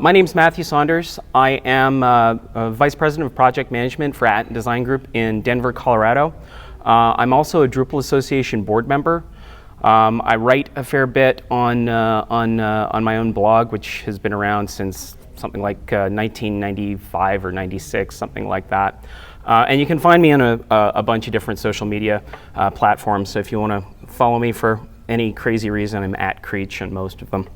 My name's Matthew Saunders. I am Vice President of Project Management for At Design Group in Denver, Colorado. I'm also a Drupal Association board member. I write a fair bit on my own blog, which has been around since something like 1995 or 96, something like that. And you can find me on a bunch of different social media platforms. So if you want to follow me for any crazy reason, I'm at Creech on most of them.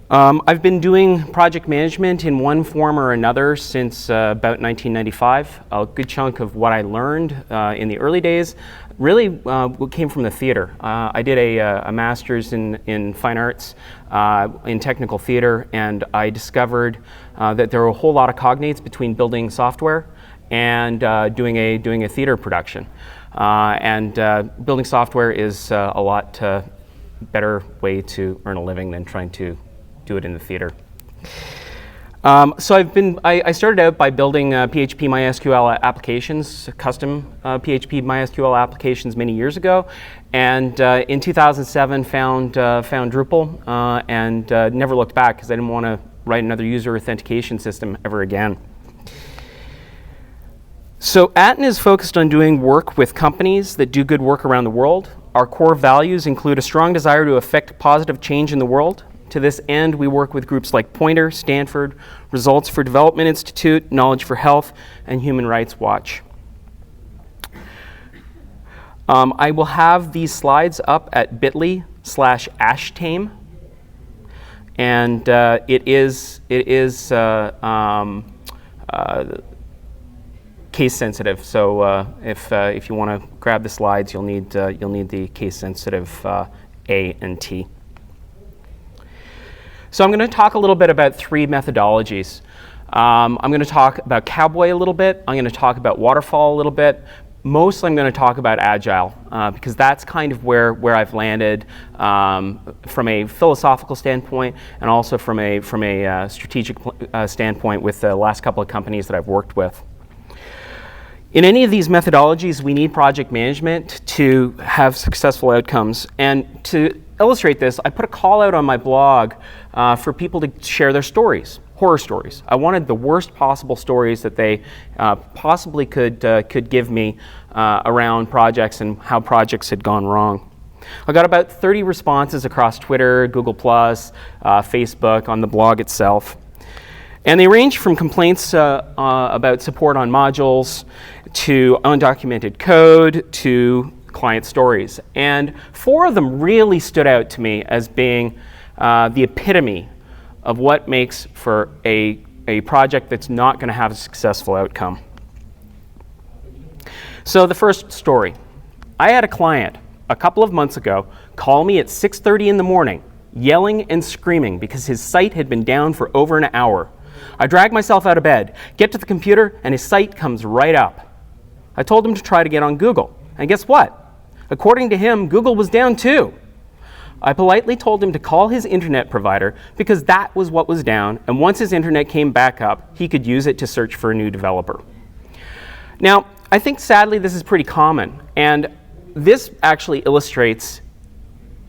I've been doing project management in one form or another since about 1995. A good chunk of what I learned in the early days really came from the theater. I did a master's in fine arts in technical theater, and I discovered that there were a whole lot of cognates between building software and doing a theater production. Building software is a lot better way to earn a living than trying to do it in the theater. So I started out by building PHP MySQL applications, custom PHP MySQL applications many years ago, and in 2007 found Drupal and never looked back because I didn't want to write another user authentication system ever again. So Atten is focused on doing work with companies that do good work around the world. Our core values include a strong desire to effect positive change in the world. To this end, we work with groups like Pointer, Stanford, Results for Development Institute, Knowledge for Health, and Human Rights Watch. I will have these slides up at bit.ly/ashtame, and it is case sensitive. So if you want to grab the slides, you'll need the case sensitive A and T. So I'm going to talk a little bit about three methodologies. I'm going to talk about Cowboy a little bit. I'm going to talk about Waterfall a little bit. Mostly I'm going to talk about Agile because that's kind of where I've landed from a philosophical standpoint and also from a strategic standpoint with the last couple of companies that I've worked with. In any of these methodologies, we need project management to have successful outcomes. And to illustrate this, I put a call out on my blog for people to share their stories, horror stories. I wanted the worst possible stories that they possibly could give me around projects and how projects had gone wrong. I got about 30 responses across Twitter, Google+, Facebook, on the blog itself. And they range from complaints about support on modules to undocumented code to client stories. And 4 of them really stood out to me as being the epitome of what makes for a project that's not going to have a successful outcome. So the first story. I had a client a couple of months ago call me at 6:30 in the morning, yelling and screaming because his site had been down for over an hour. I drag myself out of bed, get to the computer, and his site comes right up. I told him to try to get on Google. And guess what? According to him, Google was down too. I politely told him to call his internet provider because that was what was down, and once his internet came back up, he could use it to search for a new developer. Now, I think sadly this is pretty common, and this actually illustrates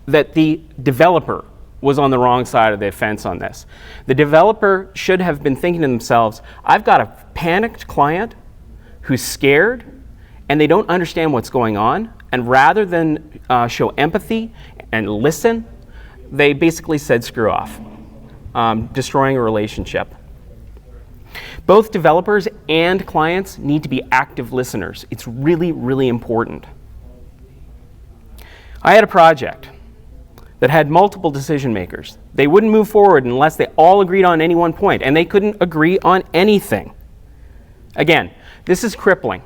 that the developer was on the wrong side of the fence on this. The developer should have been thinking to themselves, I've got a panicked client who's scared and they don't understand what's going on, and rather than show empathy and listen, they basically said screw off, destroying a relationship. Both developers and clients need to be active listeners. It's really, really important. I had a project that had multiple decision makers. They wouldn't move forward unless they all agreed on any one point, and they couldn't agree on anything. Again, this is crippling.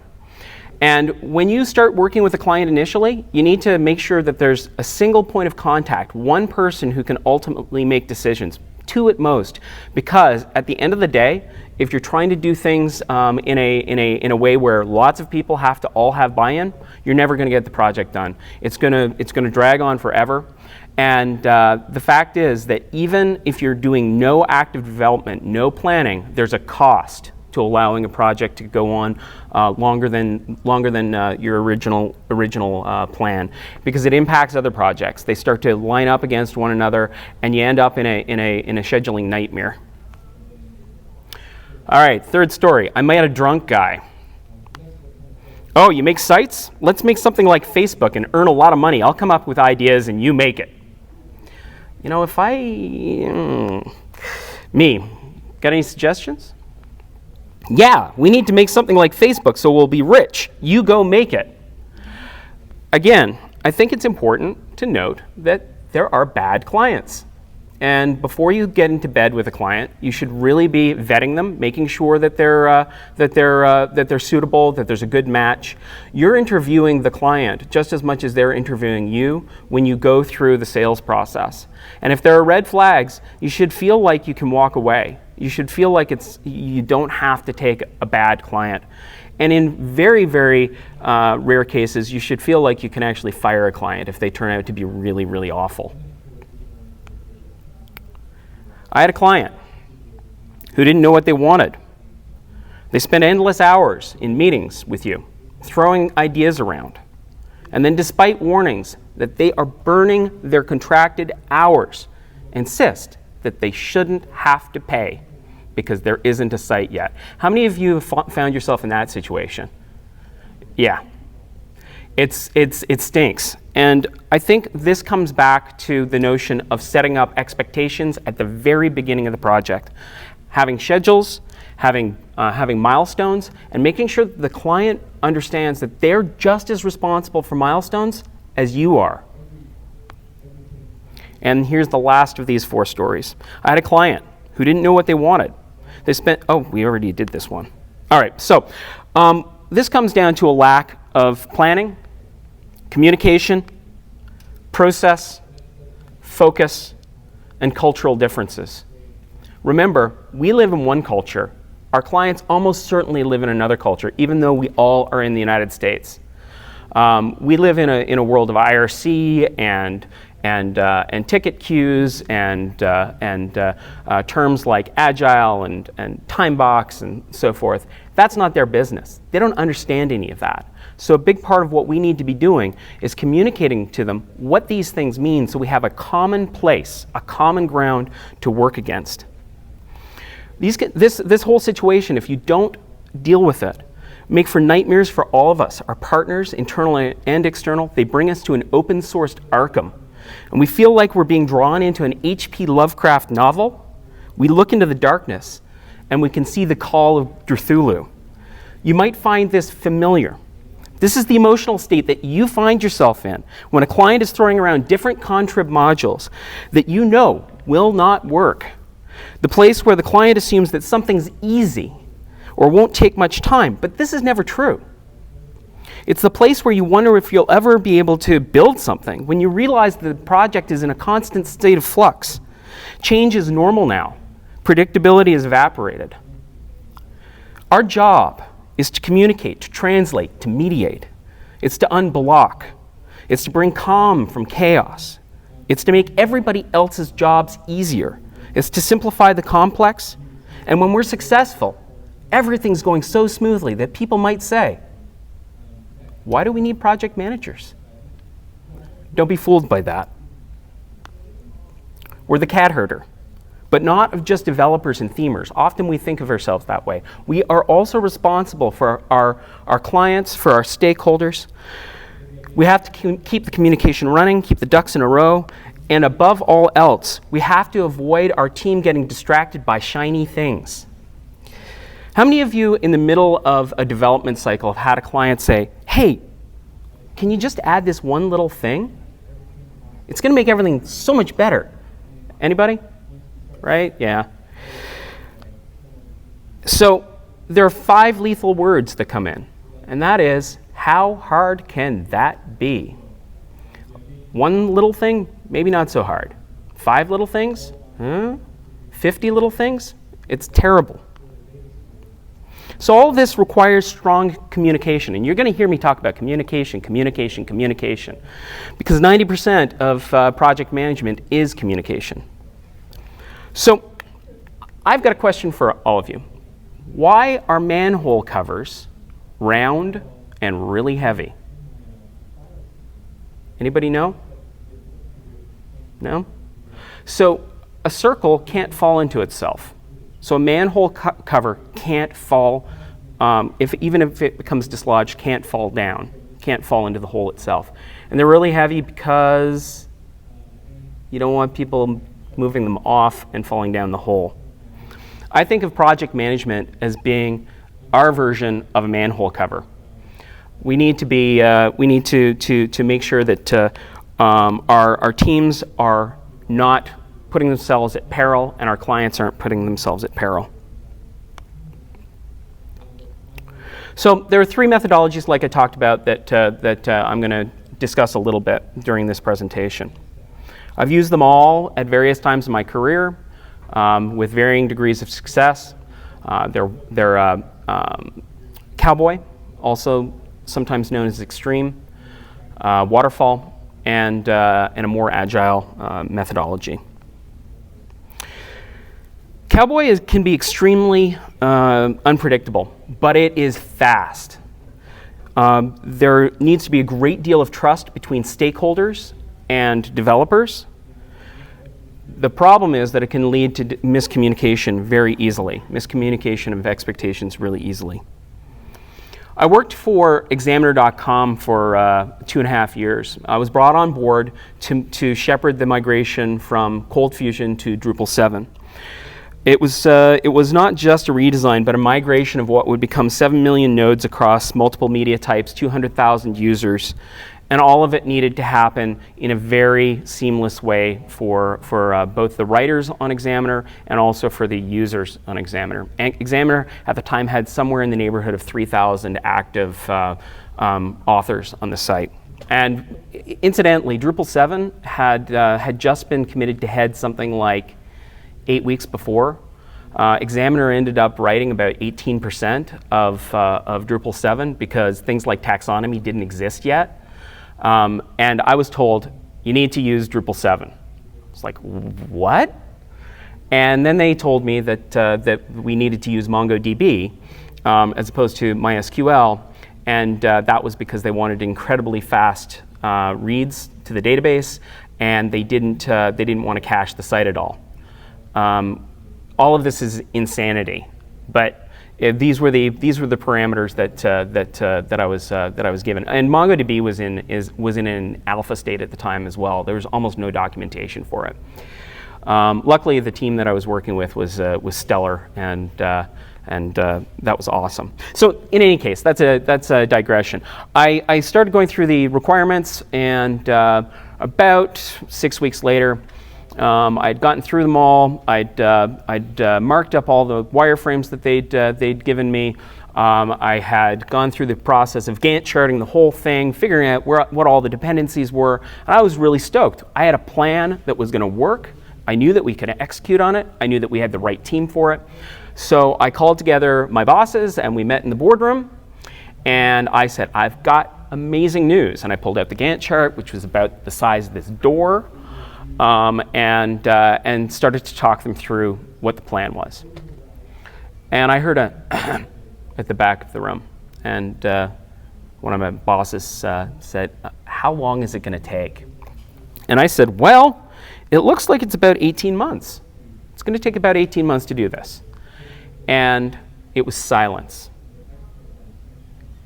And when you start working with a client initially, you need to make sure that there's a single point of contact, one person who can ultimately make decisions, 2 at most, because at the end of the day, if you're trying to do things in a way where lots of people have to all have buy-in, you're never going to get the project done. It's going to drag on forever. And the fact is that even if you're doing no active development, no planning, there's a cost to allowing a project to go on longer than your original plan, because it impacts other projects. They start to line up against one another, and you end up in a scheduling nightmare. All right, third story. I met a drunk guy. Oh, you make sites? Let's make something like Facebook and earn a lot of money. I'll come up with ideas and you make it. You know, if me, got any suggestions? Yeah, we need to make something like Facebook so we'll be rich. You go make it. Again, I think it's important to note that there are bad clients. And before you get into bed with a client, you should really be vetting them, making sure that they're suitable, that there's a good match. You're interviewing the client just as much as they're interviewing you when you go through the sales process. And if there are red flags, you should feel like you can walk away. You should feel like you don't have to take a bad client. And in very, very rare cases, you should feel like you can actually fire a client if they turn out to be really, really awful. I had a client who didn't know what they wanted. They spent endless hours in meetings with you, throwing ideas around. And then despite warnings that they are burning their contracted hours, insist that they shouldn't have to pay because there isn't a site yet. How many of you have found yourself in that situation? Yeah. It stinks. And I think this comes back to the notion of setting up expectations at the very beginning of the project. Having schedules, having milestones, and making sure that the client understands that they're just as responsible for milestones as you are. And here's the last of these 4 stories. I had a client who didn't know what they wanted. They spent, we already did this one. All right, so this comes down to a lack of planning, communication, process, focus, and cultural differences. Remember, we live in one culture. Our clients almost certainly live in another culture, even though we all are in the United States. We live in a world of IRC and ticket queues and terms like Agile and time box and so forth. That's not their business. They don't understand any of that. So a big part of what we need to be doing is communicating to them what these things mean so we have a common place, a common ground to work against. This whole situation, if you don't deal with it, make for nightmares for all of us, our partners, internal and external. They bring us to an open-sourced Arkham. And we feel like we're being drawn into an H.P. Lovecraft novel. We look into the darkness, and we can see the call of Cthulhu. You might find this familiar. This is the emotional state that you find yourself in when a client is throwing around different contrib modules that you know will not work. The place where the client assumes that something's easy or won't take much time, but this is never true. It's the place where you wonder if you'll ever be able to build something when you realize the project is in a constant state of flux. Change is normal now. Predictability is evaporated. Our job is to communicate, to translate, to mediate. It's to unblock. It's to bring calm from chaos. It's to make everybody else's jobs easier. It's to simplify the complex. And when we're successful, everything's going so smoothly that people might say, why do we need project managers? Don't be fooled by that. We're the cat herder, but not of just developers and themers. Often we think of ourselves that way. We are also responsible for our clients, for our stakeholders. We have to keep the communication running, keep the ducks in a row, and above all else, we have to avoid our team getting distracted by shiny things. How many of you in the middle of a development cycle have had a client say, hey, can you just add this one little thing? It's going to make everything so much better. Anybody? Right? Yeah. So there are 5 lethal words that come in, and that is, how hard can that be? One little thing, maybe not so hard. 5 little things? 50 little things? It's terrible. So all of this requires strong communication, and you're going to hear me talk about communication, communication, communication, because 90% of project management is communication. So I've got a question for all of you. Why are manhole covers round and really heavy? Anybody know? No? So a circle can't fall into itself. So a manhole cover can't fall, even if it becomes dislodged, can't fall down, can't fall into the hole itself. And they're really heavy because you don't want people moving them off and falling down the hole. I think of project management as being our version of a manhole cover. We need to be, we need to make sure that our teams are not putting themselves at peril and our clients aren't putting themselves at peril. So there are three methodologies, like I talked about, that I'm going to discuss a little bit during this presentation. I've used them all at various times in my career with varying degrees of success. They're Cowboy, also sometimes known as Extreme, Waterfall, and a more agile methodology. Cowboy can be extremely unpredictable, but it is fast. There needs to be a great deal of trust between stakeholders and developers. The problem is that it can lead to miscommunication very easily, miscommunication of expectations really easily. I worked for Examiner.com for 2.5 years. I was brought on board to shepherd the migration from Cold Fusion to Drupal 7. It was not just a redesign, but a migration of what would become 7 million nodes across multiple media types, 200,000 users, and all of it needed to happen in a very seamless way for both the writers on Examiner and also for the users on Examiner. Examiner at the time had somewhere in the neighborhood of 3,000 active authors on the site. And incidentally, Drupal 7 had just been committed to head something like 8 weeks before. Examiner ended up writing about 18% of Drupal 7 because things like taxonomy didn't exist yet. And I was told, you need to use Drupal 7. It's like, what? And then they told me that we needed to use MongoDB as opposed to MySQL, and that was because they wanted incredibly fast reads to the database, and they didn't want to cache the site at all. All of this is insanity, but these were the parameters that I was given. And MongoDB was in an alpha state at the time as well. There was almost no documentation for it. Luckily, the team that I was working with was stellar, and that was awesome. So in any case, that's a digression. I started going through the requirements, and about 6 weeks later, I'd gotten through them all. I'd marked up all the wireframes that they'd given me. I had gone through the process of Gantt charting the whole thing, figuring out what all the dependencies were, and I was really stoked. I had a plan that was going to work. I knew that we could execute on it. I knew that we had the right team for it. So I called together my bosses, and we met in the boardroom, and I said, I've got amazing news. And I pulled out the Gantt chart, which was about the size of this door, and started to talk them through what the plan was. And I heard a at the back of the room, and one of my bosses said, how long is it going to take? And I said, well, it looks like it's about 18 months. It's going to take about 18 months to do this. And it was silence.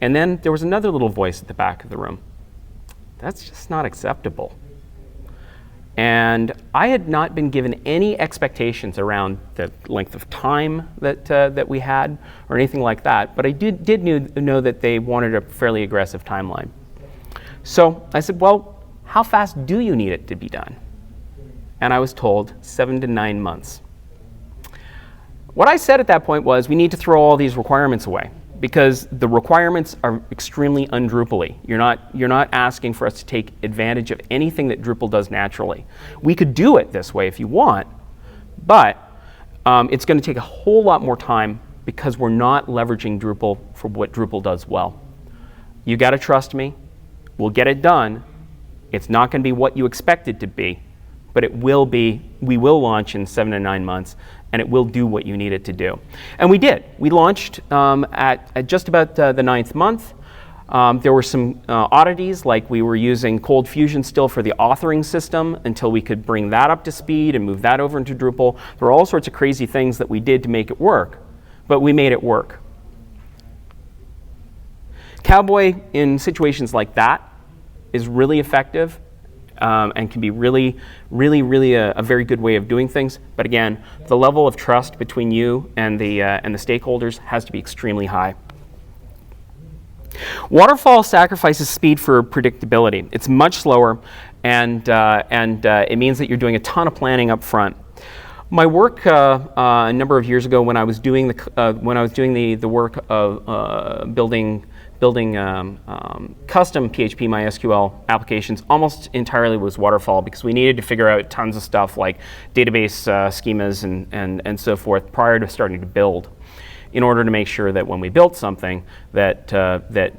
And then there was another little voice at the back of the room. That's just not acceptable. And I had not been given any expectations around the length of time that we had or anything like that, but I did know that they wanted a fairly aggressive timeline. So I said, well, how fast do you need it to be done? And I was told 7 to 9 months. What I said at that point was, we need to throw all these requirements away, because the requirements are extremely un-Drupal-y. You're not asking for us to take advantage of anything that Drupal does naturally. We could do it this way if you want, but it's going to take a whole lot more time because we're not leveraging Drupal for what Drupal does well. You got to trust me. We'll get it done. It's not going to be what you expect it to be, but it will be. We will launch in 7 to 9 months, and it will do what you need it to do. And we did. We launched at just about the 9th month. There were some oddities, like we were using Cold Fusion still for the authoring system until we could bring that up to speed and move that over into Drupal. There were all sorts of crazy things that we did to make it work, but we made it work. Cowboy, in situations like that, is really effective and can be really a very good way of doing things. But again, the level of trust between you and the stakeholders has to be extremely high. Waterfall sacrifices speed for predictability. It's much slower, and it means that you're doing a ton of planning up front. My work a number of years ago, when I was doing the work of building custom PHP MySQL applications, almost entirely was Waterfall, because we needed to figure out tons of stuff like database schemas and so forth prior to starting to build, in order to make sure that when we built something that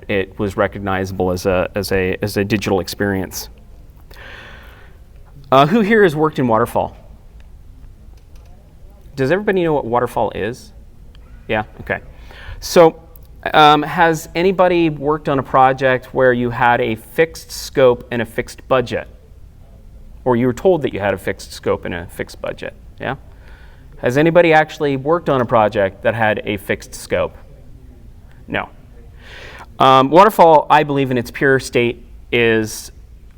it was recognizable as a digital experience. Who here has worked in Waterfall? Does everybody know what Waterfall is? Yeah, okay. So has anybody worked on a project where you had a fixed scope and a fixed budget? Or you were told that you had a fixed scope and a fixed budget? Yeah? Has anybody actually worked on a project that had a fixed scope? No. Waterfall, I believe in its pure state, is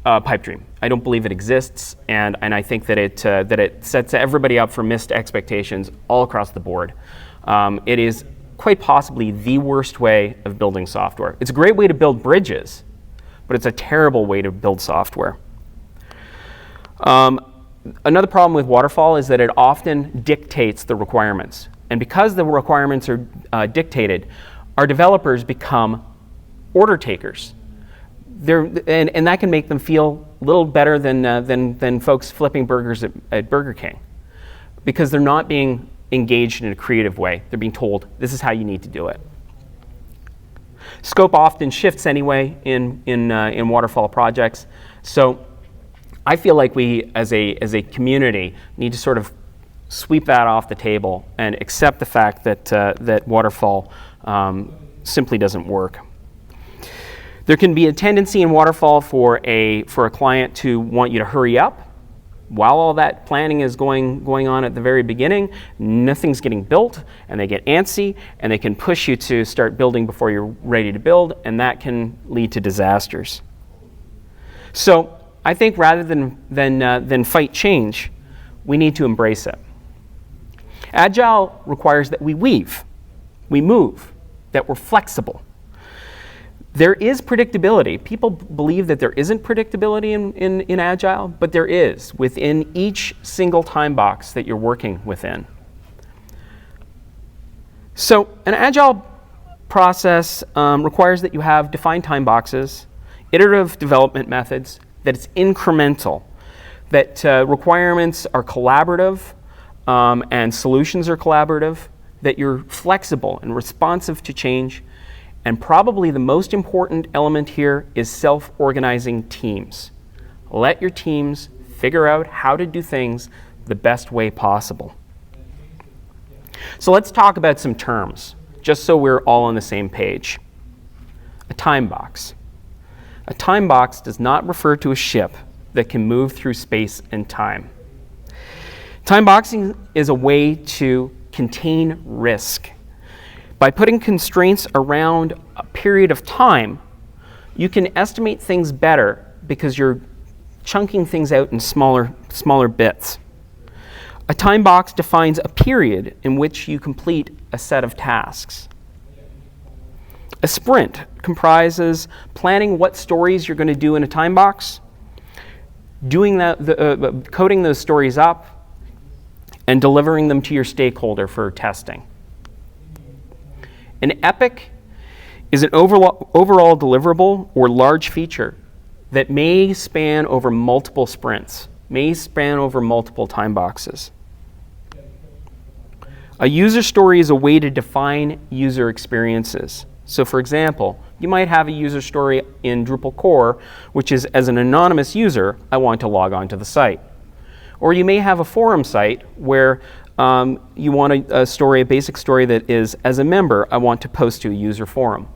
a pipe dream. I don't believe it exists, and I think that it sets everybody up for missed expectations all across the board. It is quite possibly the worst way of building software. It's a great way to build bridges, but it's a terrible way to build software. Another problem with Waterfall is that it often dictates the requirements. And because the requirements are dictated, our developers become order takers. And that can make them feel a little better than folks flipping burgers at Burger King, because they're not being engaged in a creative way. They're being told, this is how you need to do it. Scope often shifts anyway in Waterfall projects. So I feel like we, as a community, need to sort of sweep that off the table and accept the fact that Waterfall simply doesn't work. There can be a tendency in Waterfall for a client to want you to hurry up. While all that planning is going on at the very beginning, nothing's getting built, and they get antsy, and they can push you to start building before you're ready to build, and that can lead to disasters. So I think rather than fight change, we need to embrace it. Agile requires that we weave, we move, that we're flexible. There is predictability. People believe that there isn't predictability in Agile, but there is within each single time box that you're working within. So an Agile process requires that you have defined time boxes, iterative development methods, that it's incremental, that requirements are collaborative and solutions are collaborative, that you're flexible and responsive to change. And probably the most important element here is self-organizing teams. Let your teams figure out how to do things the best way possible. So let's talk about some terms, just so we're all on the same page. A time box. A time box does not refer to a ship that can move through space and time. Time boxing is a way to contain risk. By putting constraints around a period of time, you can estimate things better because you're chunking things out in smaller bits. A time box defines a period in which you complete a set of tasks. A sprint comprises planning what stories you're going to do in a time box, doing that, coding those stories up, and delivering them to your stakeholder for testing. An epic is an overall deliverable or large feature that may span over multiple sprints, may span over multiple time boxes. A user story is a way to define user experiences. So for example, you might have a user story in Drupal core, which is, as an anonymous user, I want to log on to the site. Or you may have a forum site where you want a basic story that is, as a member, I want to post to a user forum.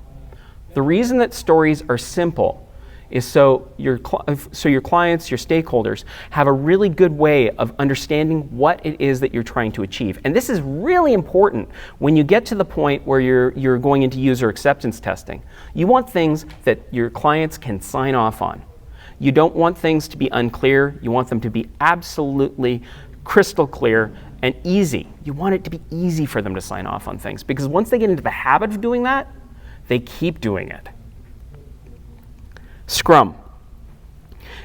The reason that stories are simple is so your clients, your stakeholders, have a really good way of understanding what it is that you're trying to achieve. And this is really important when you get to the point where you're going into user acceptance testing. You want things that your clients can sign off on. You don't want things to be unclear. You want them to be absolutely crystal clear and easy. You want it to be easy for them to sign off on things, because once they get into the habit of doing that, they keep doing it. Scrum.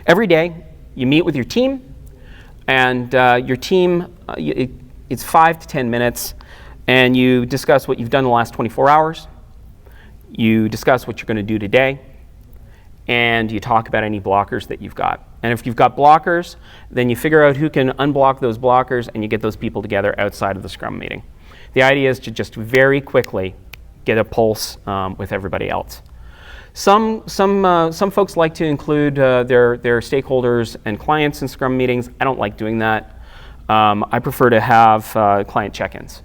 Every day, you meet with your team, and your team, it's 5 to 10 minutes, and you discuss what you've done the last 24 hours. You discuss what you're going to do today, and you talk about any blockers that you've got. And if you've got blockers, then you figure out who can unblock those blockers, and you get those people together outside of the Scrum meeting. The idea is to just very quickly get a pulse with everybody else. Some folks like to include their stakeholders and clients in Scrum meetings. I don't like doing that. I prefer to have client check-ins.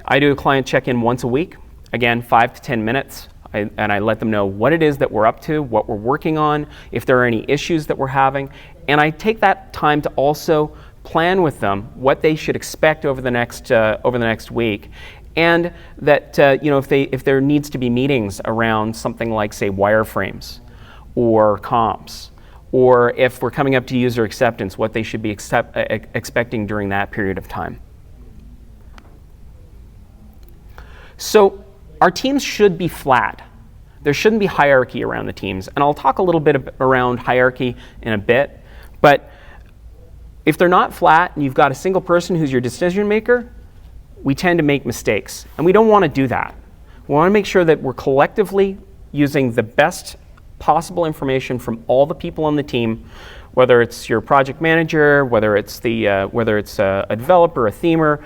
I do a client check-in once a week, again, 5 to 10 minutes, and I let them know what it is that we're up to, what we're working on, if there are any issues that we're having, and I take that time to also plan with them what they should expect over the next week. And that if there needs to be meetings around something like, say, wireframes or comps, or if we're coming up to user acceptance, what they should be expecting during that period of time. So our teams should be flat. There shouldn't be hierarchy around the teams. And I'll talk a little bit around hierarchy in a bit. But if they're not flat and you've got a single person who's your decision maker, we tend to make mistakes, and we don't want to do that. We want to make sure that we're collectively using the best possible information from all the people on the team, whether it's your project manager, whether it's a developer, a themer.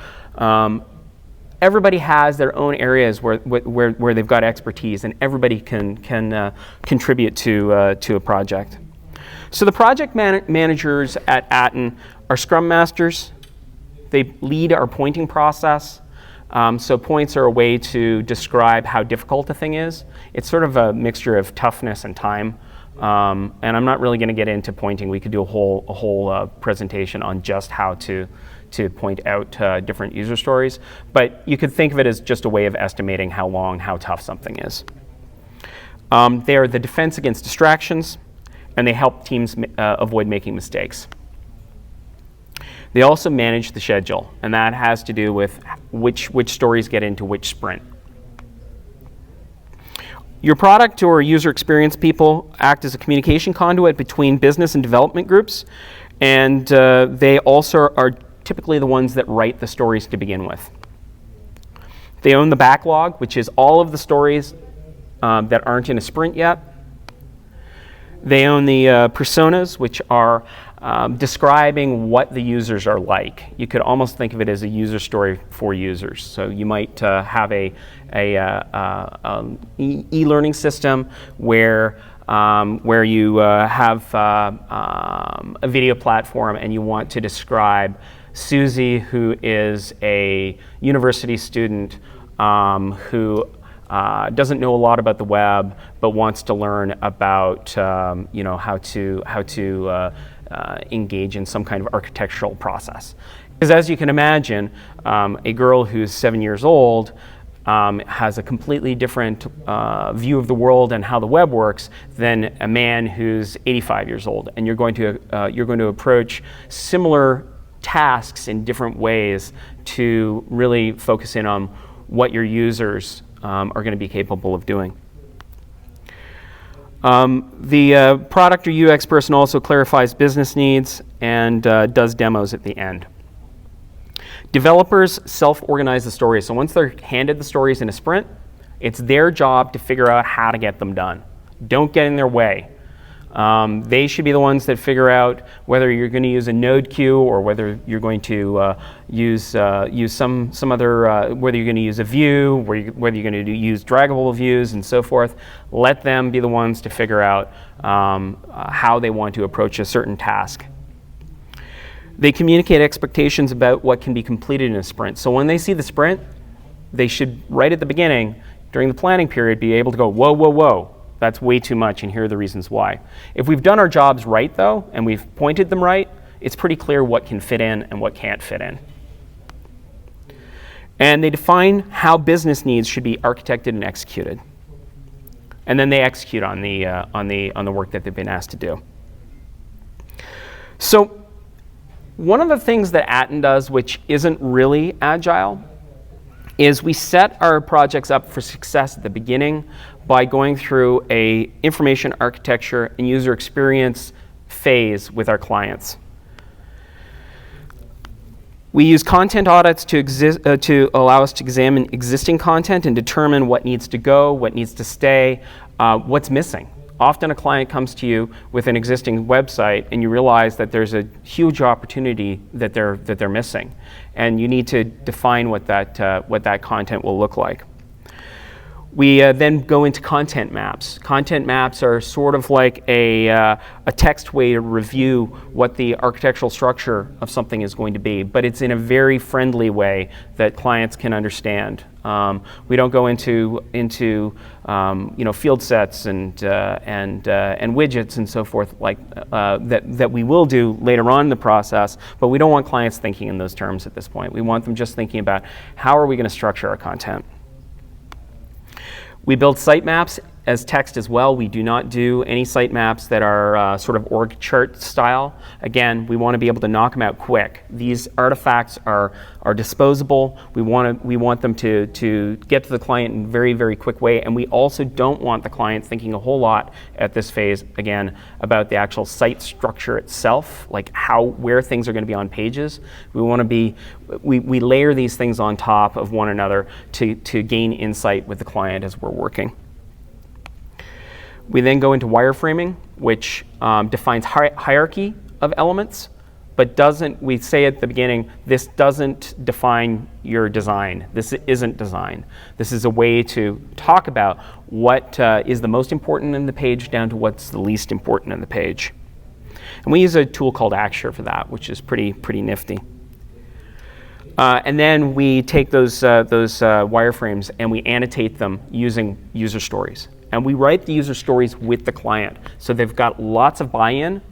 Everybody has their own areas where they've got expertise, and everybody can contribute to a project. So the project managers at Atten are Scrum Masters. They lead our pointing process. So points are a way to describe how difficult a thing is. It's sort of a mixture of toughness and time. And I'm not really going to get into pointing. We could do a whole presentation on just how to point out different user stories. But you could think of it as just a way of estimating how long, how tough something is. They are the defense against distractions, and they help teams avoid making mistakes. They also manage the schedule, and that has to do with which stories get into which sprint. Your product or user experience people act as a communication conduit between business and development groups, and they also are typically the ones that write the stories to begin with. They own the backlog, which is all of the stories that aren't in a sprint yet. They own the personas, which are describing what the users are like. You could almost think of it as a user story for users. So you might have a e-learning system where you have a video platform, and you want to describe Susie, who is a university student who doesn't know a lot about the web, but wants to learn about how to engage in some kind of architectural process. Because as you can imagine, a girl who's 7 years old has a completely different view of the world and how the web works than a man who's 85 years old. And you're going to approach similar tasks in different ways to really focus in on what your users are going to be capable of doing. The product or UX person also clarifies business needs and does demos at the end. Developers self-organize the stories. So once they're handed the stories in a sprint, it's their job to figure out how to get them done. Don't get in their way. They should be the ones that figure out whether you're going to use a node queue or whether you're going to use some other, whether you're going to use a view, whether you're going to use draggable views and so forth. Let them be the ones to figure out how they want to approach a certain task. They communicate expectations about what can be completed in a sprint. So when they see the sprint, they should, right at the beginning, during the planning period, be able to go, whoa, whoa, whoa, that's way too much, and here are the reasons why. If we've done our jobs right, though, and we've pointed them right, it's pretty clear what can fit in and what can't fit in. And they define how business needs should be architected and executed. And then they execute on the work that they've been asked to do. So one of the things that Atten does, which isn't really Agile, is we set our projects up for success at the beginning by going through a information architecture and user experience phase with our clients. We use content audits to allow us to examine existing content and determine what needs to go, what needs to stay, what's missing. Often a client comes to you with an existing website and you realize that there's a huge opportunity that they're missing, and you need to define what that content will look like. We then go into content maps. Content maps are sort of like a text way to review what the architectural structure of something is going to be, but it's in a very friendly way that clients can understand. We don't go into field sets and widgets and so forth like that we will do later on in the process, but we don't want clients thinking in those terms at this point. We want them just thinking about how are we going to structure our content. We build sitemaps as text as well. We do not do any sitemaps that are sort of org chart style. Again, we want to be able to knock them out quick. These artifacts are disposable. We want them to get to the client in a very, very quick way, and we also don't want the client thinking a whole lot at this phase, again, about the actual site structure itself, like where things are going to be on pages. We want to be, we layer these things on top of one another to gain insight with the client as we're working. We then go into wireframing, which defines hierarchy of elements, but we say at the beginning, this doesn't define your design. This isn't design. This is a way to talk about what is the most important in the page down to what's the least important in the page. And we use a tool called Axure for that, which is pretty nifty. And then we take those wireframes and we annotate them using user stories. And we write the user stories with the client. So they've got lots of buy-in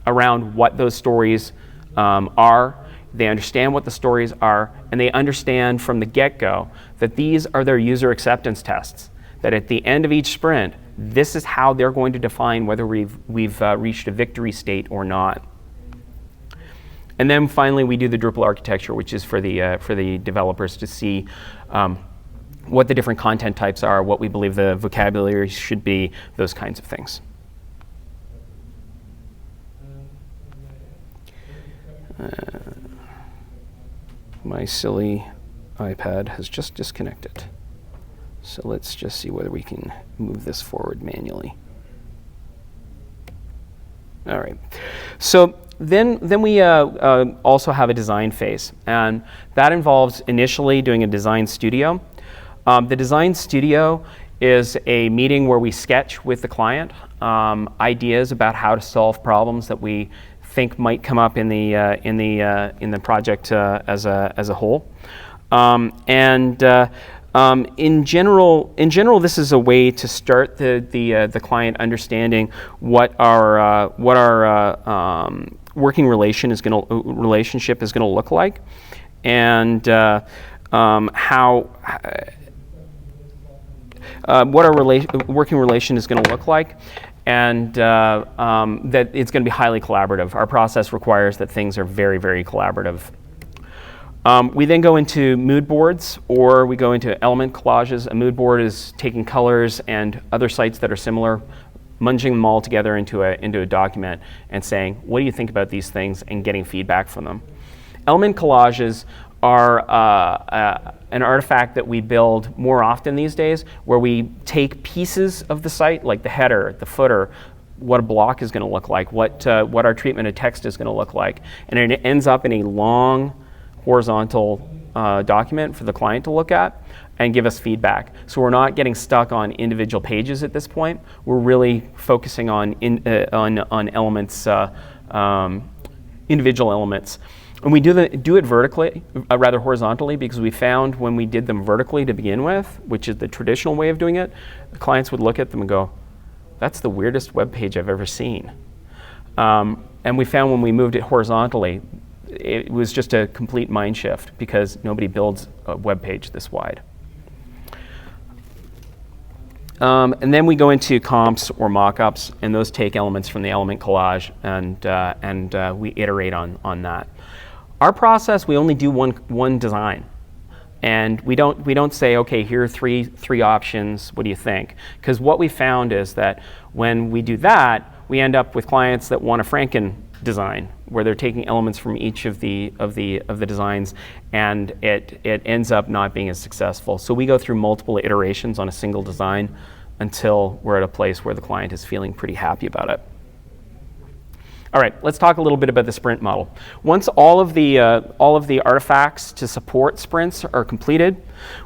around what those stories are. They understand what the stories are, and they understand from the get-go that these are their user acceptance tests. That at the end of each sprint, this is how they're going to define whether we've reached a victory state or not. And then finally, we do the Drupal architecture, which is for the developers to see what the different content types are, what we believe the vocabulary should be, those kinds of things. My silly iPad has just disconnected. So let's just see whether we can move this forward manually. All right. So then we also have a design phase, and that involves initially doing a design studio. The design studio is a meeting where we sketch with the client ideas about how to solve problems that we think might come up in the project as a whole. In general, this is a way to start the client understanding what our working relationship is going to look like, and what our working relation is going to look like, and that it's going to be highly collaborative. Our process requires that things are very, very collaborative. We then go into mood boards, or we go into element collages. A mood board is taking colors and other sites that are similar, munging them all together into a document and saying, what do you think about these things, and getting feedback from them. Element collages are an artifact that we build more often these days, where we take pieces of the site, like the header, the footer, what a block is going to look like, what our treatment of text is going to look like, and it ends up in a long horizontal document for the client to look at and give us feedback. So we're not getting stuck on individual pages at this point. We're really focusing on elements, individual elements. And we do it vertically, rather horizontally, because we found when we did them vertically to begin with, which is the traditional way of doing it, the clients would look at them and go, that's the weirdest web page I've ever seen. And we found when we moved it horizontally, it was just a complete mind shift because nobody builds a web page this wide. And then we go into comps or mock-ups, and those take elements from the element collage, and we iterate on that. Our process, we only do one design, and we don't say, okay, here are three options. What do you think? Because what we found is that when we do that, we end up with clients that want a Franken design, where they're taking elements from each of the designs, and it ends up not being as successful. So we go through multiple iterations on a single design until we're at a place where the client is feeling pretty happy about it. All right, let's talk a little bit about the sprint model. Once all of the artifacts to support sprints are completed,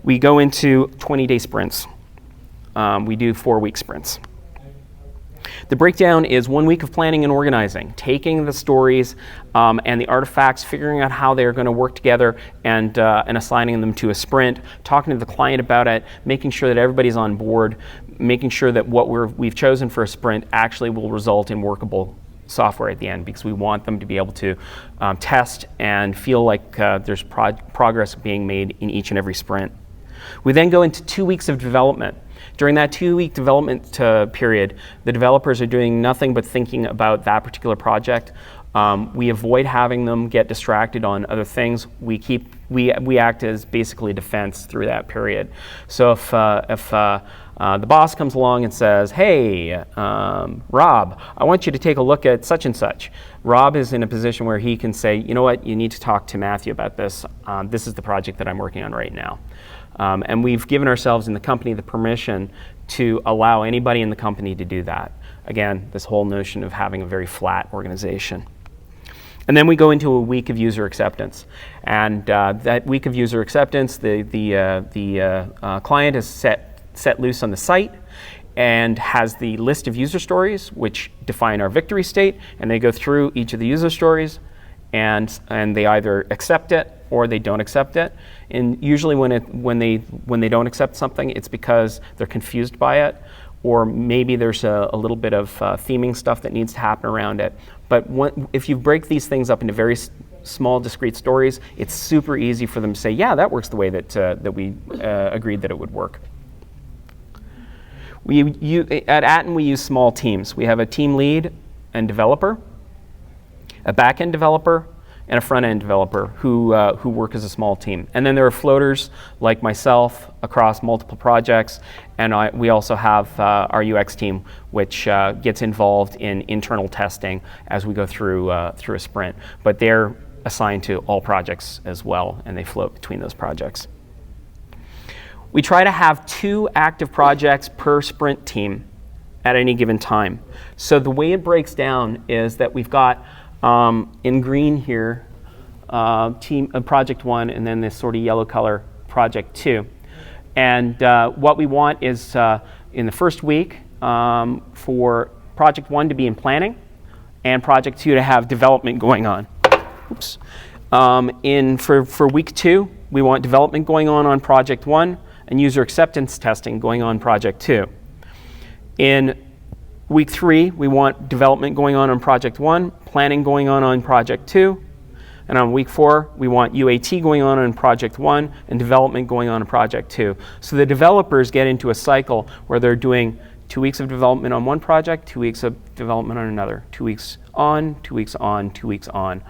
we go into 20-day sprints. We do 4-week sprints. The breakdown is 1 week of planning and organizing, taking the stories and the artifacts, figuring out how they're going to work together, and assigning them to a sprint, talking to the client about it, making sure that everybody's on board, making sure that what we've chosen for a sprint actually will result in workable software at the end, because we want them to be able to test and feel like there's progress being made in each and every sprint. We then go into 2 weeks of development. During that 2-week development period, the developers are doing nothing but thinking about that particular project. We avoid having them get distracted on other things. We act as basically defense through that period. So if the boss comes along and says, hey, Rob, I want you to take a look at such and such. Rob is in a position where he can say, you know what, you need to talk to Matthew about this. This is the project that I'm working on right now. And we've given ourselves in the company the permission to allow anybody in the company to do that. Again, this whole notion of having a very flat organization. And then we go into a week of user acceptance. And that week of user acceptance, the client is set loose on the site and has the list of user stories which define our victory state, and they go through each of the user stories, and they either accept it or they don't accept it. And usually when they don't accept something, it's because they're confused by it, or maybe there's a little bit of theming stuff that needs to happen around it. But if you break these things up into very small, discrete stories, it's super easy for them to say, yeah, that works the way that we agreed that it would work. At Atten, we use small teams. We have a team lead and developer, a back-end developer, and a front-end developer who work as a small team. And then there are floaters like myself across multiple projects, and we also have our UX team, which gets involved in internal testing as we go through a sprint. But they're assigned to all projects as well, and they float between those projects. We try to have 2 active projects per sprint team at any given time. So the way it breaks down is that we've got in green here, project 1, and then this sort of yellow color, project 2. And what we want is in the first week for project 1 to be in planning and project 2 to have development going on. Oops. For week 2, we want development going on project 1 and user acceptance testing going on project 2. In week 3, we want development going on project 1, planning going on project 2. And on week 4, we want UAT going on project 1 and development going on project 2. So the developers get into a cycle where they're doing 2 weeks of development on one project, 2 weeks of development on another, 2 weeks on, 2 weeks on, 2 weeks on.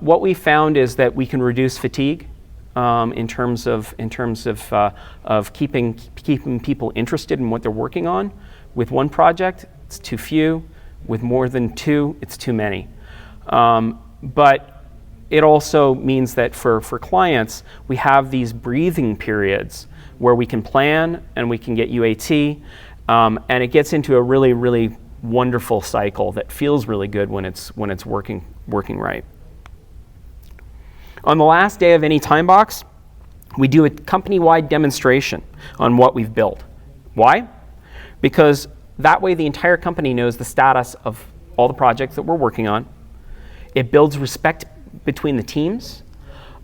What we found is that we can reduce fatigue in terms of keeping people interested in what they're working on. With one project, it's too few. With more than 2, it's too many. But it also means that for clients, we have these breathing periods where we can plan and we can get UAT, and it gets into a really, really wonderful cycle that feels really good when it's working right. On the last day of any time box, we do a company-wide demonstration on what we've built. Why? Because that way the entire company knows the status of all the projects that we're working on. It builds respect between the teams.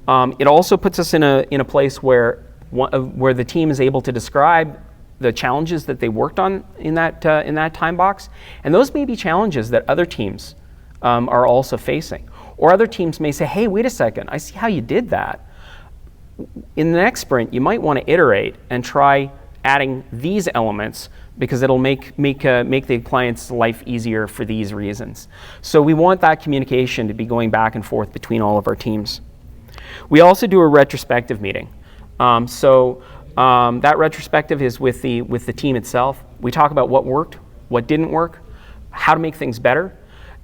It also puts us in a place where the team is able to describe the challenges that they worked on in that time box, and those may be challenges that other teams are also facing. Or other teams may say, hey, wait a second, I see how you did that. In the next sprint, you might want to iterate and try adding these elements because it'll make the client's life easier for these reasons. So we want that communication to be going back and forth between all of our teams. We also do a retrospective meeting. That retrospective is with the team itself. We talk about what worked, what didn't work, how to make things better,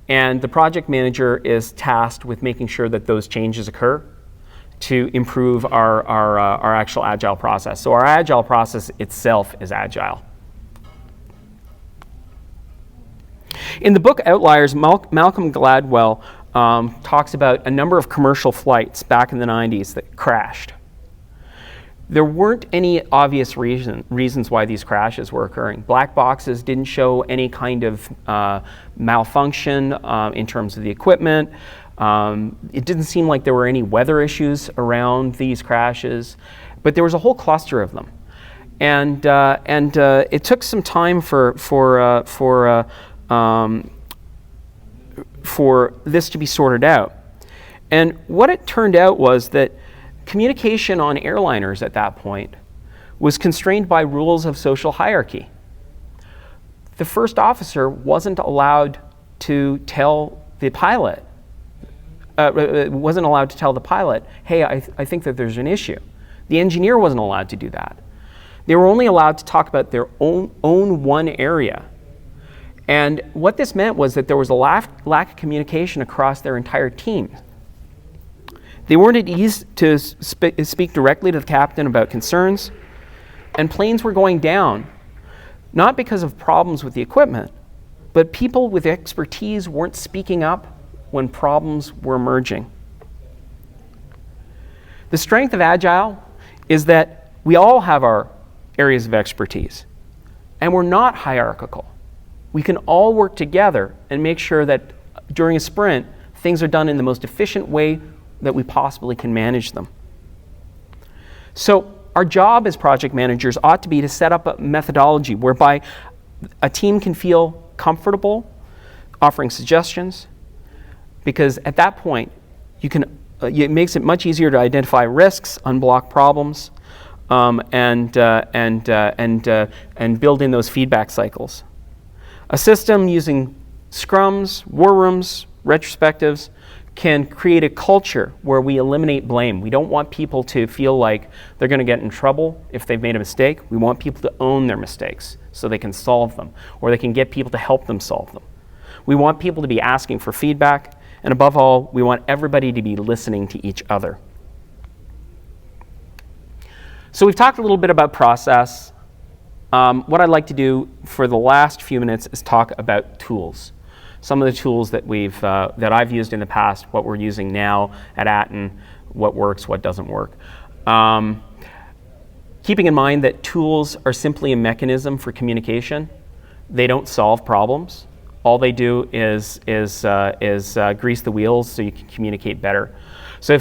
and the project manager is tasked with making sure that those changes occur to improve our actual Agile process. So our Agile process itself is Agile. In the book Outliers, Malcolm Gladwell talks about a number of commercial flights back in the 90s that crashed. There weren't any obvious reasons why these crashes were occurring. Black boxes didn't show any kind of malfunction in terms of the equipment. It didn't seem like there were any weather issues around these crashes, but there was a whole cluster of them. And it took some time for this to be sorted out. And what it turned out was that communication on airliners at that point was constrained by rules of social hierarchy. The first officer wasn't allowed to tell the pilot, hey, I think that there's an issue. The engineer wasn't allowed to do that. They were only allowed to talk about their own one area. And what this meant was that there was a lack of communication across their entire team. They weren't at ease to speak directly to the captain about concerns, and planes were going down, not because of problems with the equipment, but people with expertise weren't speaking up when problems were emerging. The strength of Agile is that we all have our areas of expertise, and we're not hierarchical. We can all work together and make sure that during a sprint, things are done in the most efficient way that we possibly can manage them. So our job as project managers ought to be to set up a methodology whereby a team can feel comfortable offering suggestions, because at that point, it makes it much easier to identify risks, unblock problems, and build in those feedback cycles. A system using scrums, war rooms, retrospectives can create a culture where we eliminate blame. We don't want people to feel like they're going to get in trouble if they've made a mistake. We want people to own their mistakes so they can solve them, or they can get people to help them solve them. We want people to be asking for feedback, and above all, we want everybody to be listening to each other. So we've talked a little bit about process. What I'd like to do for the last few minutes is talk about tools. Some of the tools that I've used in the past, what we're using now at Atten, what works, what doesn't work. Keeping in mind that tools are simply a mechanism for communication. They don't solve problems. All they do is grease the wheels so you can communicate better. So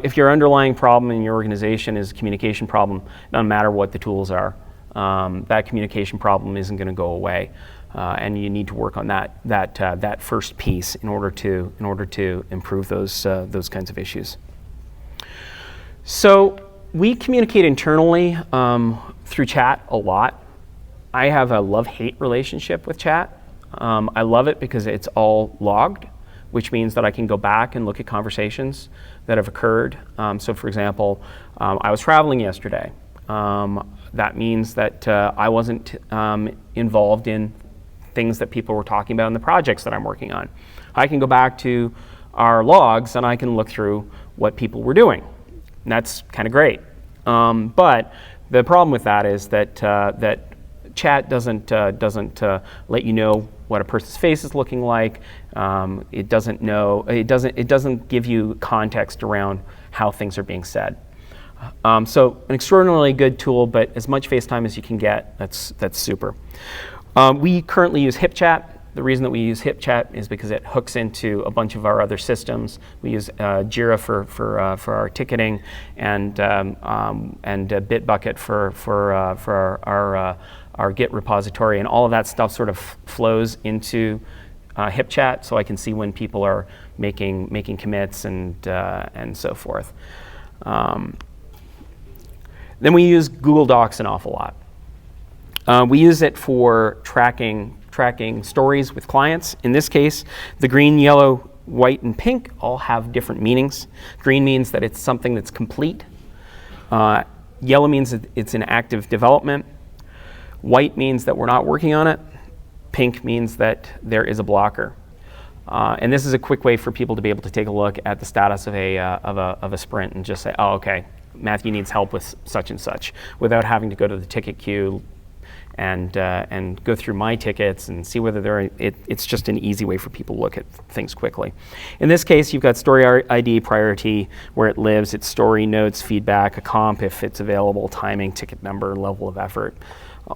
if your underlying problem in your organization is a communication problem, it doesn't matter what the tools are. That communication problem isn't going to go away. And you need to work on that first piece in order to improve those kinds of issues. So we communicate internally through chat a lot. I have a love-hate relationship with chat. I love it because it's all logged, which means that I can go back and look at conversations that have occurred. So for example, I was traveling yesterday. That means that I wasn't involved in things that people were talking about in the projects that I'm working on. I can go back to our logs and I can look through what people were doing. And that's kind of great. But the problem with that is that chat doesn't let you know what a person's face is looking like. It doesn't give you context around how things are being said. So an extraordinarily good tool, but as much face time as you can get, that's super. We currently use Hipchat. The reason that we use Hipchat is because it hooks into a bunch of our other systems. We use Jira for our ticketing, and Bitbucket for our Git repository, and all of that stuff sort of flows into Hipchat, so I can see when people are making commits and so forth. Then we use Google Docs an awful lot. We use it for tracking stories with clients. In this case, the green, yellow, white, and pink all have different meanings. Green means that it's something that's complete. Yellow means that it's in active development. White means that we're not working on it. Pink means that there is a blocker. And this is a quick way for people to be able to take a look at the status of a sprint and just say, oh, okay, Matthew needs help with such and such, without having to go to the ticket queue and go through my tickets and see whether they're. It's just an easy way for people to look at things quickly. In this case, you've got story ID, priority, where it lives, its story, notes, feedback, a comp if it's available, timing, ticket number, level of effort,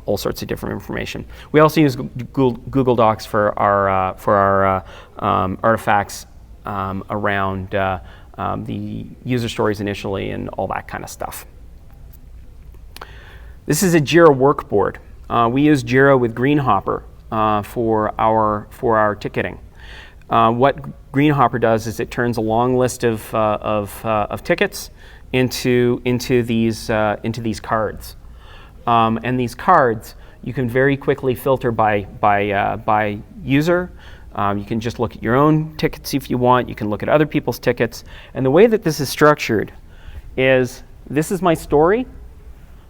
all sorts of different information. We also use Google Docs for our artifacts around the user stories initially and all that kind of stuff. This is a Jira workboard. We use Jira with Greenhopper for our ticketing. What Greenhopper does is it turns a long list of tickets into these cards. And these cards, you can very quickly filter by user. You can just look at your own tickets if you want. You can look at other people's tickets. And the way that this is structured is, this is my story.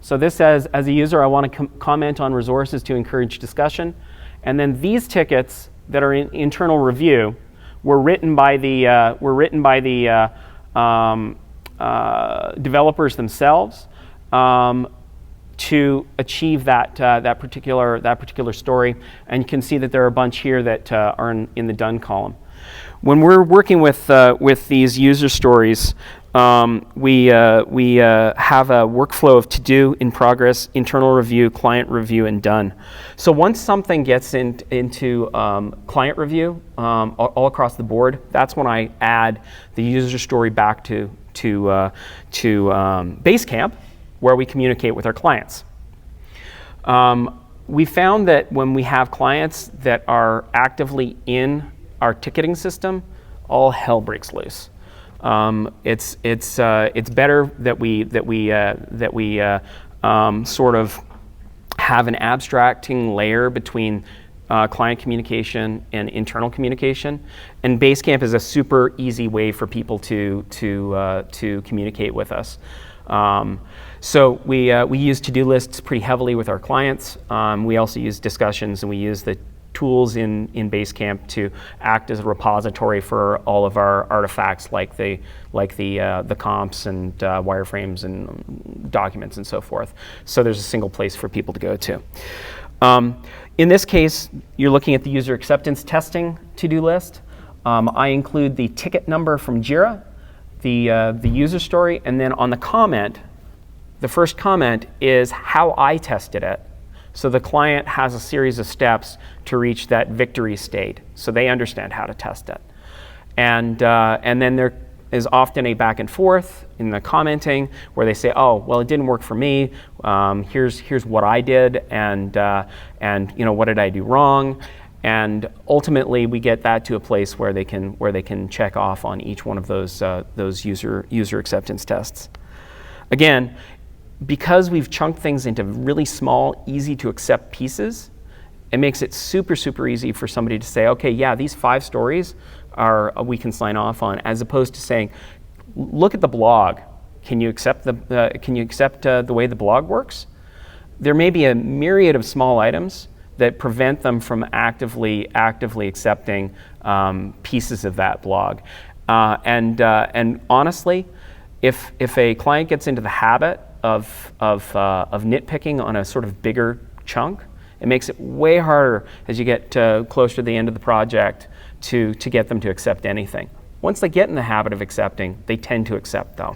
So this says, as a user, I want to comment on resources to encourage discussion. And then these tickets that are in internal review were written by the developers themselves. To achieve that particular story, and you can see that there are a bunch here that are in the done column. When we're working with these user stories, we have a workflow of to-do, in progress, internal review, client review, and done. So once something gets into client review all across the board, that's when I add the user story back to Basecamp, where we communicate with our clients. We found that when we have clients that are actively in our ticketing system, all hell breaks loose. It's better that we sort of have an abstracting layer between client communication and internal communication, and Basecamp is a super easy way for people to communicate with us. So we use to-do lists pretty heavily with our clients. We also use discussions, and we use the tools in Basecamp to act as a repository for all of our artifacts, like the comps and wireframes and documents and so forth. So there's a single place for people to go to. In this case, you're looking at the user acceptance testing to-do list. I include the ticket number from Jira, the user story, and then on the comment, the first comment is how I tested it. So the client has a series of steps to reach that victory state, so they understand how to test it. And then there is often a back and forth in the commenting where they say, oh, well, it didn't work for me. Here's what I did, and what did I do wrong? And ultimately, we get that to a place where they can check off on each one of those user acceptance tests. Again, because we've chunked things into really small, easy to accept pieces, it makes it super, super easy for somebody to say, okay, yeah, these 5 stories we can sign off on, as opposed to saying, look at the blog. Can you accept the way the blog works? There may be a myriad of small items that prevent them from actively accepting pieces of that blog. And honestly, if a client gets into the habit of nitpicking on a sort of bigger chunk, it makes it way harder as you get closer to the end of the project to get them to accept anything. Once they get in the habit of accepting, they tend to accept, though.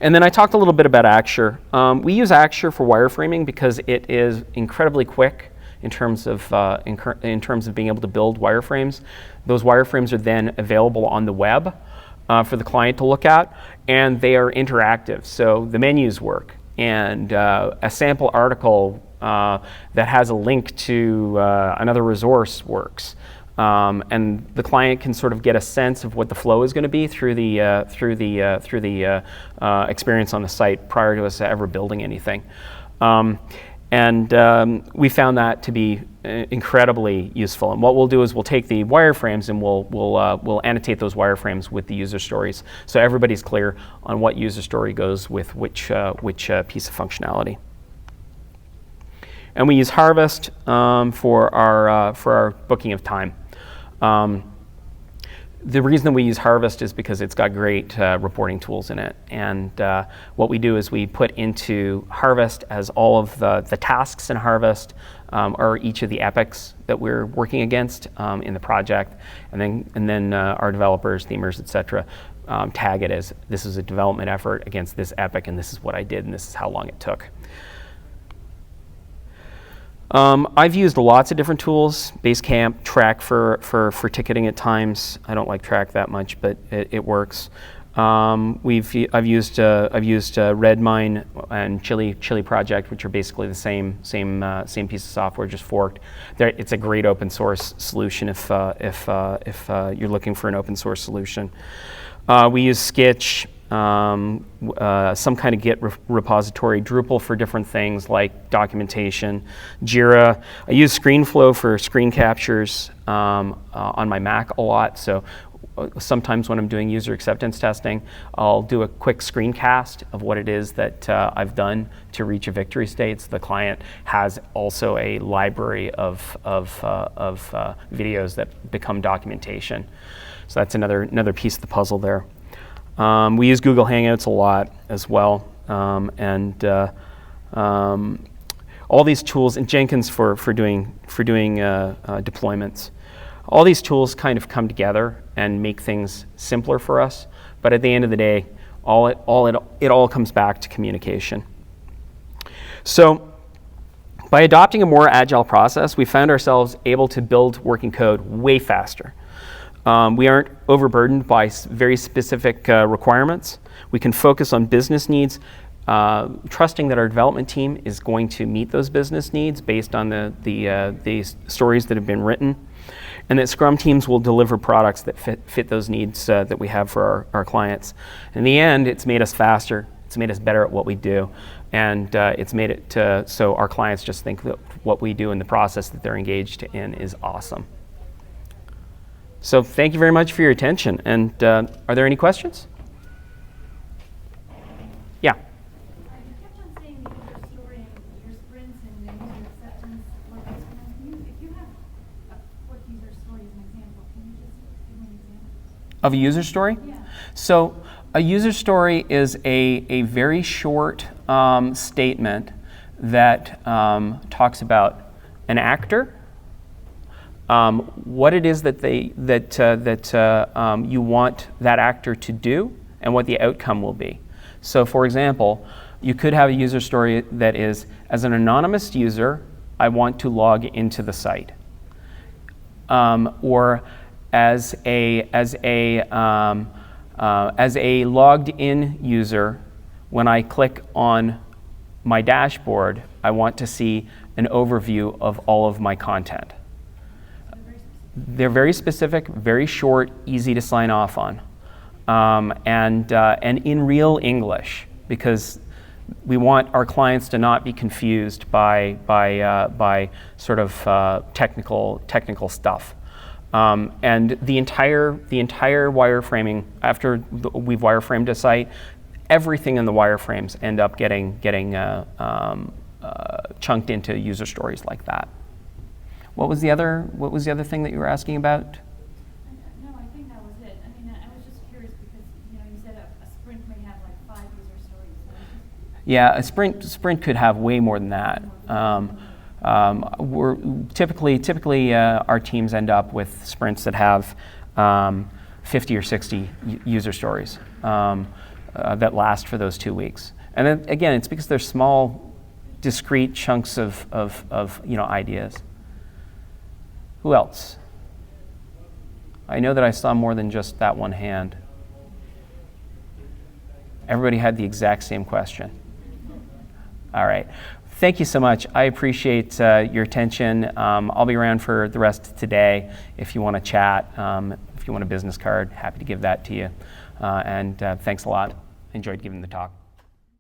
And then I talked a little bit about Axure. We use Axure for wireframing because it is incredibly quick in terms of in terms of being able to build wireframes. Those wireframes are then available on the web for the client to look at, and they are interactive. So the menus work, and a sample article that has a link to another resource works. And the client can sort of get a sense of what the flow is going to be through the experience on the site prior to us ever building anything. We found that to be incredibly useful. And what we'll do is we'll take the wireframes and we'll annotate those wireframes with the user stories, so everybody's clear on what user story goes with which piece of functionality. And we use Harvest for our booking of time. The reason that we use Harvest is because it's got great reporting tools in it. And what we do is we put into Harvest as all of the tasks in Harvest are each of the epics that we're working against in the project. And then our developers, themers, etc., tag it as this is a development effort against this epic, and this is what I did, and this is how long it took. I've used lots of different tools, Basecamp, Track for ticketing at times. I don't like Track that much, but it works. I've used Redmine and Chili Project, which are basically the same piece of software, just forked. It's a great open source solution if you're looking for an open source solution. We use Skitch. Some kind of Git repository, Drupal for different things like documentation, Jira. I use ScreenFlow for screen captures on my Mac a lot. So sometimes when I'm doing user acceptance testing, I'll do a quick screencast of what it is that I've done to reach a victory state. So the client has also a library of videos that become documentation. So that's another piece of the puzzle there. We use Google Hangouts a lot as well, all these tools, and Jenkins for doing deployments. All these tools kind of come together and make things simpler for us. But at the end of the day, it all comes back to communication. So, by adopting a more agile process, we found ourselves able to build working code way faster. We aren't overburdened by very specific requirements. We can focus on business needs, trusting that our development team is going to meet those business needs based on the stories that have been written, and that Scrum teams will deliver products that fit those needs that we have for our clients. In the end, it's made us faster. It's made us better at what we do, and it's made it so our clients just think that what we do and the process that they're engaged in is awesome. So thank you very much for your attention. And are there any questions? Yeah. You kept on saying the user story and your sprints and the user acceptance. If you have a quick user story as an example, can you just give me an example? Of a user story? Yeah. So a user story is a very short statement that talks about an actor, what it is that you want that actor to do, and what the outcome will be. So, for example, you could have a user story that is, as an anonymous user, I want to log into the site, or as a logged-in user, when I click on my dashboard, I want to see an overview of all of my content. They're very specific, very short, easy to sign off on, and in real English, because we want our clients to not be confused by sort of technical stuff. And the entire wireframing, after we've wireframed a site, everything in the wireframes end up getting chunked into user stories like that. What was the other thing that you were asking about? No, I think that was it. I mean, I was just curious because you said a sprint may have like 5 user stories. Yeah, a sprint could have way more than that. We're typically our teams end up with sprints that have 50 or 60 user stories that last for those 2 weeks. And then again, it's because they're small discrete chunks of ideas. Who else? I know that I saw more than just that one hand. Everybody had the exact same question. All right. Thank you so much. I appreciate your attention. I'll be around for the rest of today if you want to chat. If you want a business card, happy to give that to you. And thanks a lot. Enjoyed giving the talk.